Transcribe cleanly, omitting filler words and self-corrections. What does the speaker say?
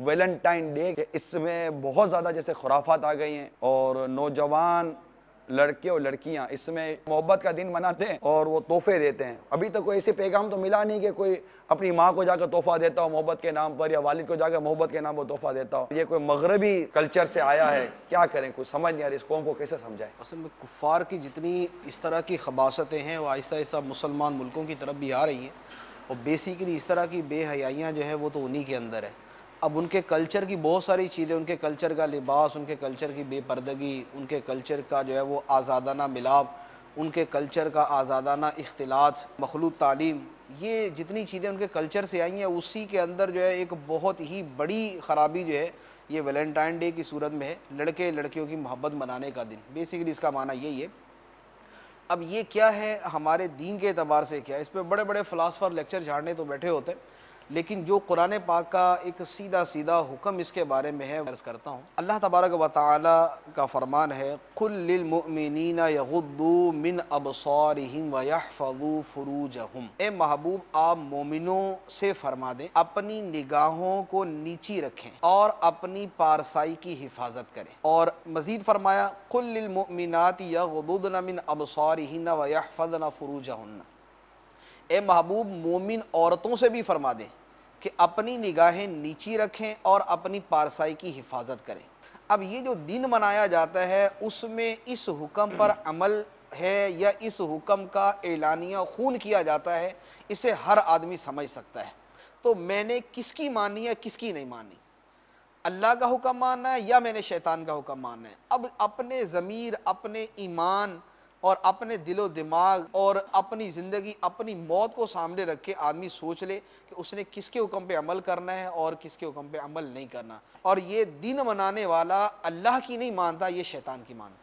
Valentine day کہ اس میں بہت زیادہ جیسے خرافات آ گئی ہیں، اور نوجوان لڑکے اور لڑکیاں اس میں محبت کا دن مناتے ہیں اور وہ تحفے دیتے ہیں۔ ابھی تک کوئی ایسے پیغام تو ملا نہیں کہ کوئی اپنی ماں کو جا کر تحفہ دیتا ہو محبت کے نام پر، یا والد کو جا کر محبت کے نام پر تحفہ دیتا ہو۔ یہ کوئی مغربی کلچر سے آیا ہے، کیا کریں، کچھ سمجھ نہیں آ رہی، اس قوم کو کیسے سمجھائیں؟ اصل میں کفار کی جتنی اس طرح کی خباثتیں ہیں وہ آہستہ آہستہ مسلمان ملکوں کی طرف بھی آ رہی ہیں، اور بیسیکلی اس طرح کی بے حیائیاں جو ہیں وہ تو انہی کے اندر ہیں۔ اب ان کے کلچر کی بہت ساری چیزیں، ان کے کلچر کا لباس، ان کے کلچر کی بے پردگی، ان کے کلچر کا جو ہے وہ آزادانہ ملاپ، ان کے کلچر کا آزادانہ اختلاط، مخلوط تعلیم، یہ جتنی چیزیں ان کے کلچر سے آئی ہیں اسی کے اندر جو ہے ایک بہت ہی بڑی خرابی جو ہے یہ ویلنٹائن ڈے کی صورت میں ہے، لڑکے لڑکیوں کی محبت منانے کا دن۔ بیسیکلی اس کا معنی یہی ہے۔ اب یہ کیا ہے ہمارے دین کے اعتبار سے کیا ہے، اس پہ بڑے بڑے فلاسفر لیکچر جھاڑنے تو بیٹھے ہوتے ہیں، لیکن جو قرآن پاک کا ایک سیدھا سیدھا حکم اس کے بارے میں ہے عرض کرتا ہوں۔ اللہ تبارک و تعالی کا فرمان ہے قُل لِّلْمُؤْمِنِينَ يَغُضُّوا مِنْ أَبْصَارِهِمْ وَيَحْفَظُوا فُرُوجَهُمْ۔ اے محبوب آپ مومنوں سے فرما دیں اپنی نگاہوں کو نیچی رکھیں اور اپنی پارسائی کی حفاظت کریں، اور مزید فرمایا قُل لِّلْمُؤْمِنَاتِ يَغْضُضْنَ مِنْ أَبْصَارِهِنَّ وَيَحْفَظْنَ فُرُوجَهُنَّ۔ اے محبوب مومن عورتوں سے بھی فرما دیں کہ اپنی نگاہیں نیچی رکھیں اور اپنی پارسائی کی حفاظت کریں۔ اب یہ جو دن منایا جاتا ہے اس میں اس حکم پر عمل ہے یا اس حکم کا اعلانیہ خون کیا جاتا ہے، اسے ہر آدمی سمجھ سکتا ہے۔ تو میں نے کس کی مانی ہے کس کی نہیں مانی، اللہ کا حکم ماننا ہے یا میں نے شیطان کا حکم ماننا ہے۔ اب اپنے ضمیر، اپنے ایمان اور اپنے دل و دماغ اور اپنی زندگی، اپنی موت کو سامنے رکھ کے آدمی سوچ لے کہ اس نے کس کے حکم پہ عمل کرنا ہے اور کس کے حکم پہ عمل نہیں کرنا، اور یہ دن منانے والا اللہ کی نہیں مانتا، یہ شیطان کی مانتا ہے۔